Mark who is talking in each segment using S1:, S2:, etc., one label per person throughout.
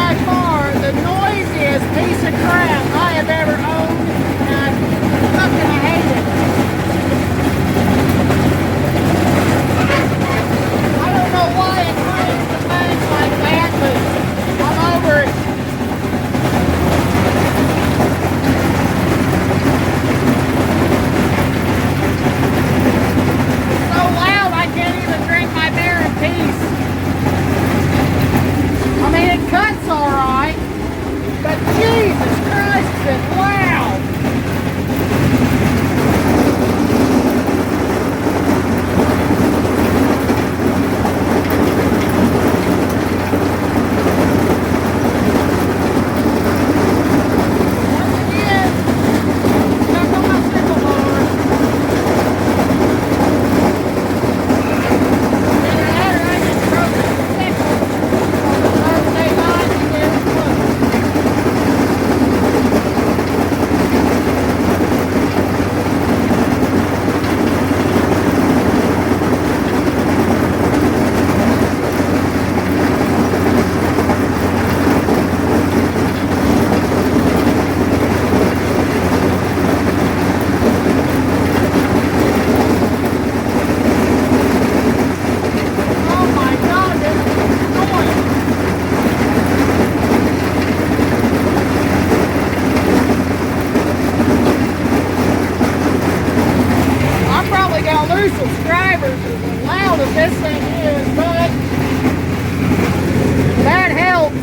S1: by far the noisiest piece of crap I have ever owned, and I fucking hate it. I don't know why it claims the things like that, but I'm over it. It's so loud I can't even drink my beer in peace. I mean, it cuts alright, but Jesus Christ, is it loud! Once again, stuck on my sickle mower. Either that or I just broke the sickle. Thursday night and there it was. Oh my God, this is annoying. I'm probably gonna lose subscribers as loud as this thing is, but that helps.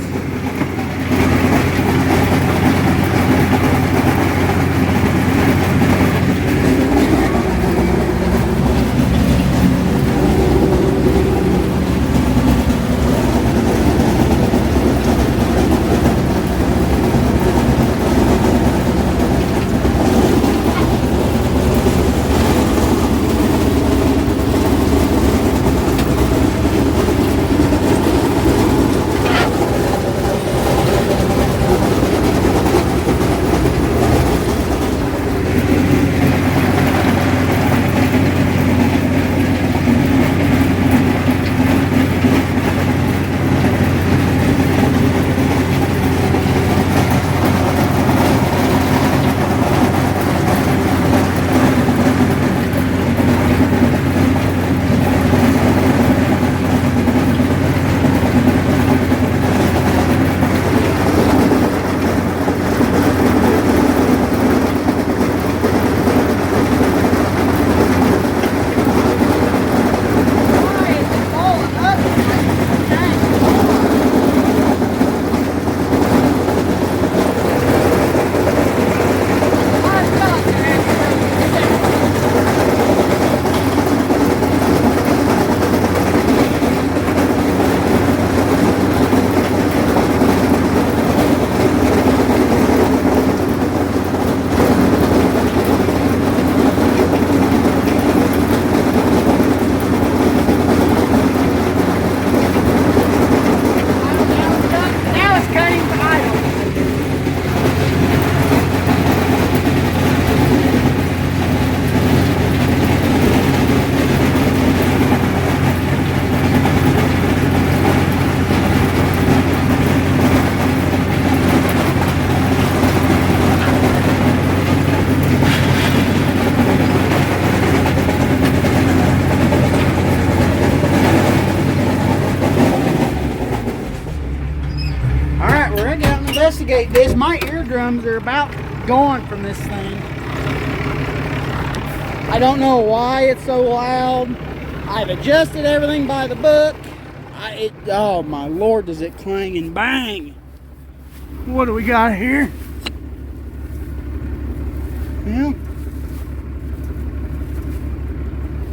S1: Why is it falling up like that? I thought now it's cutting idle. Alright, we're gonna get out and investigate this. My eardrums are about gone from this thing. I don't know why it's so loud. I've adjusted everything by the book. Oh my Lord, does it clang and bang. What do we got here? Well,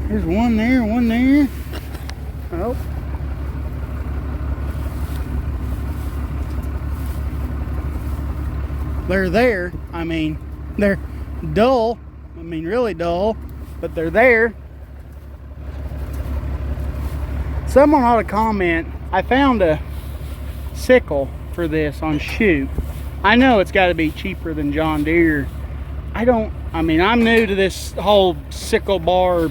S1: there's one there, one there. Oh. They're there. I mean, they're dull. I mean, really dull, but they're there. Someone ought to comment. I found a sickle for this on Shoot. I know it's got to be cheaper than John Deere. I mean, I'm new to this whole sickle bar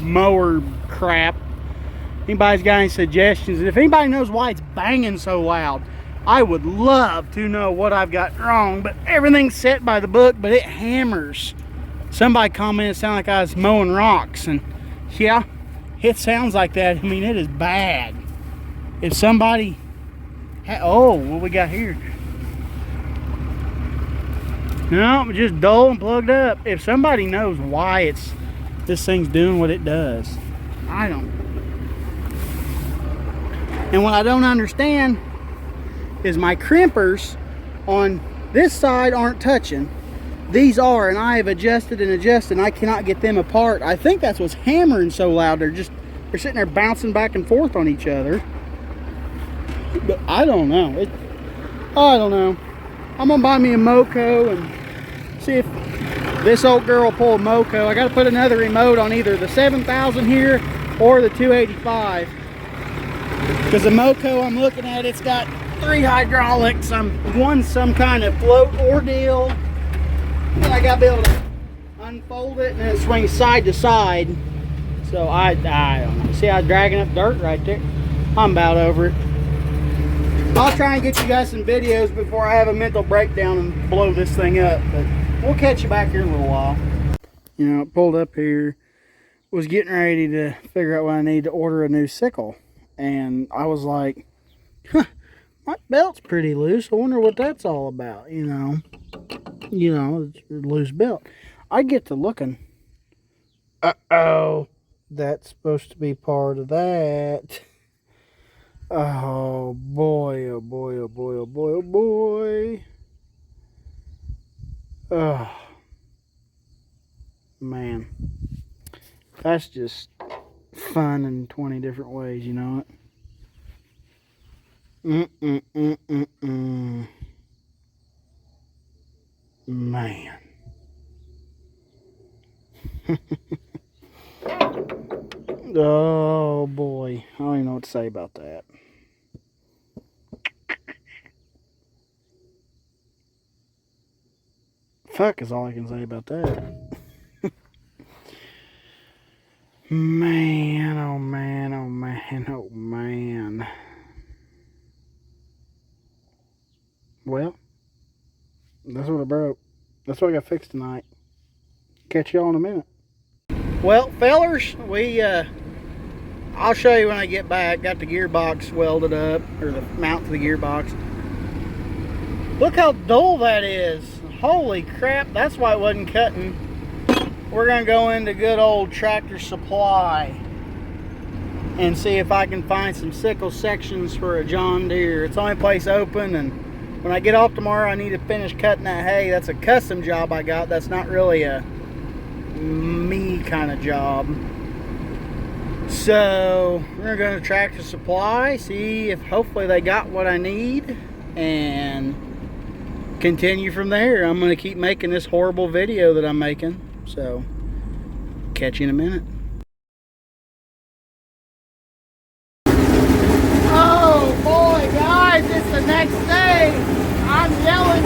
S1: mower crap. Anybody's got any suggestions? If anybody knows why it's banging so loud, I would love to know what I've got wrong, but everything's set by the book, but it hammers. Somebody commented it sounded like I was mowing rocks, and yeah, it sounds like that. I mean, it is bad. If somebody oh, what we got here? No, just dull and plugged up. If somebody knows why this thing's doing what it does, I don't. And what I don't understand is my crimpers on this side aren't touching. These are, and I have adjusted and adjusted, and I cannot get them apart. I think that's what's hammering so loud. They're sitting there bouncing back and forth on each other. But I don't know. I don't know. I'm gonna buy me a Moco and see if this old girl will pull a Moco. I gotta put another remote on either the 7000 here or the 285. Because the Moco I'm looking at, it's got 3 hydraulics. One's some kind of float ordeal. And I gotta be able to unfold it and then it swings side to side. So I don't know. See how I'm dragging up dirt right there? I'm about over it. I'll try and get you guys some videos before I have a mental breakdown and blow this thing up. But we'll catch you back here in a little while. You know, it pulled up here. Was getting ready to figure out what I need to order a new sickle. And I was like, huh, my belt's pretty loose. I wonder what that's all about, you know. It's a loose belt. I get to looking. Uh-oh. That's supposed to be part of that. Oh boy, oh boy, oh boy, oh boy, oh boy. Oh, man. That's just fun in 20 different ways, you know it? Man. Oh boy, I don't even know what to say about that. Fuck is all I can say about that. Man, oh man, oh man, oh man. Well, that's what I broke. That's what I got fixed tonight. Catch y'all in a minute. Well, fellers, I'll show you when I get back. Got the gearbox welded up, or the mount to the gearbox. Look how dull that is. Holy crap, that's why it wasn't cutting. We're gonna go into good old Tractor Supply and see if I can find some sickle sections for a John Deere. It's the only place open, and when I get off tomorrow I need to finish cutting that hay. That's a custom job I got. That's not really a me kind of job. So we're going to Tractor Supply, see if hopefully they got what I need, and continue from there. I'm going to keep making this horrible video that I'm making. So catch you in a minute. Oh boy, guys, it's the next day. I'm yelling.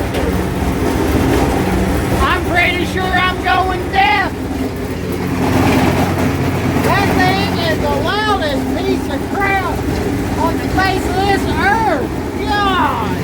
S1: I'm pretty sure I'm going deaf. That thing is the loudest piece of crap on the face of this earth. God.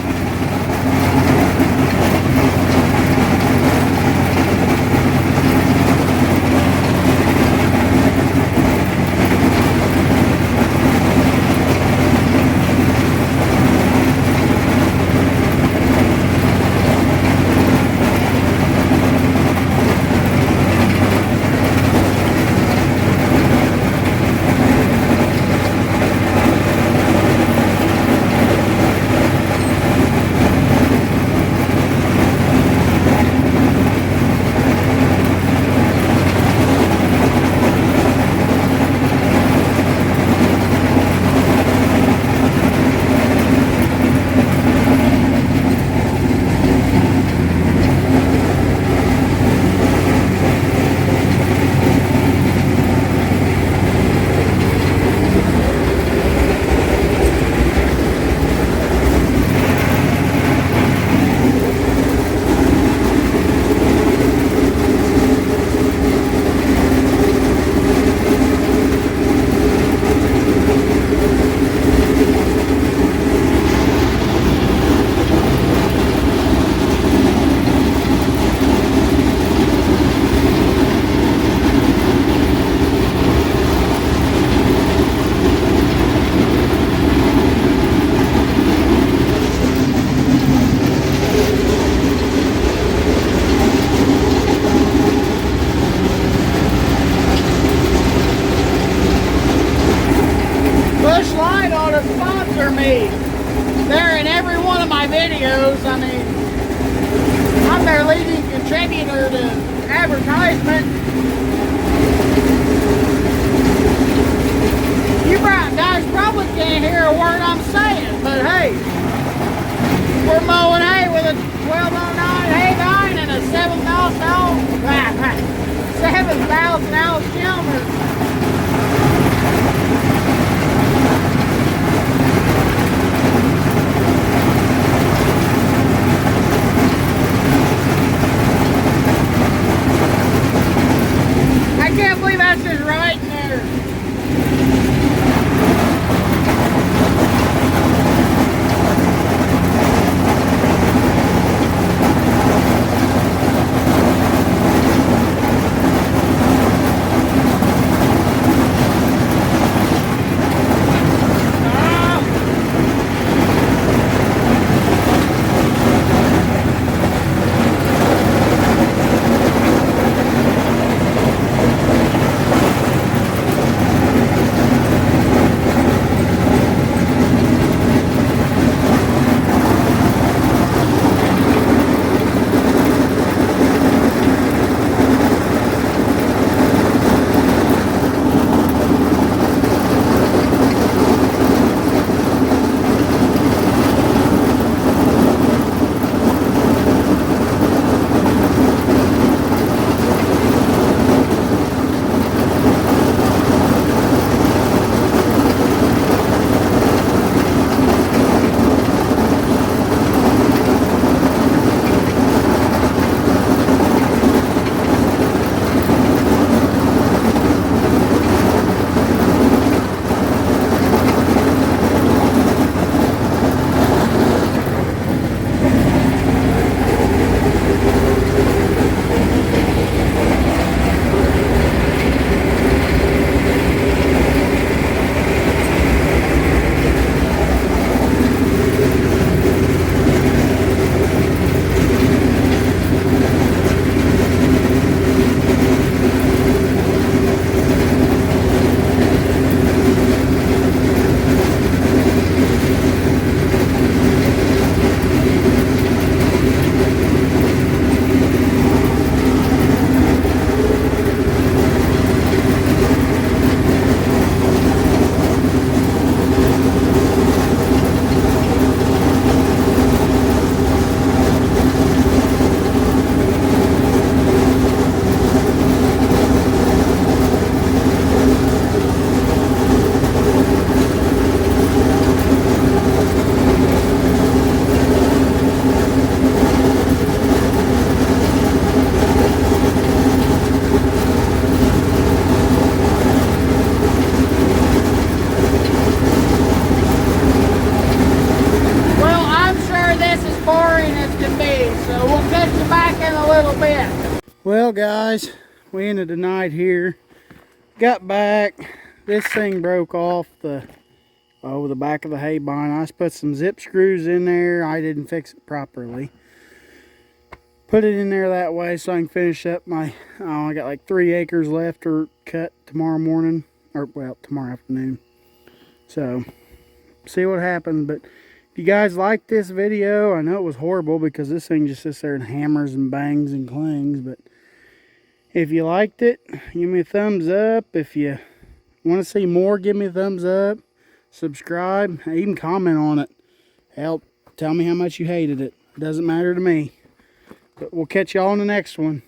S1: sponsor me. They're in every one of my videos. I mean, I'm their leading contributor to advertisement. You guys probably can't hear a word I'm saying, but hey, we're mowing hay with a 1209 hay vine and a 7,000 ounce Kilmer. I can't believe that's just right in there. Well guys, we ended the night here. Got back. This thing broke off the back of the hay barn. I just put some zip screws in there. I didn't fix it properly. Put it in there that way so I can finish up my, I got like 3 acres left to cut tomorrow morning, or well, tomorrow afternoon. So, see what happens. But if you guys like this video, I know it was horrible because this thing just sits there and hammers and bangs and clings, but if you liked it, give me a thumbs up. If you want to see more, give me a thumbs up. Subscribe, even comment on it. Help, tell me how much you hated it. It doesn't matter to me. But we'll catch y'all on the next one.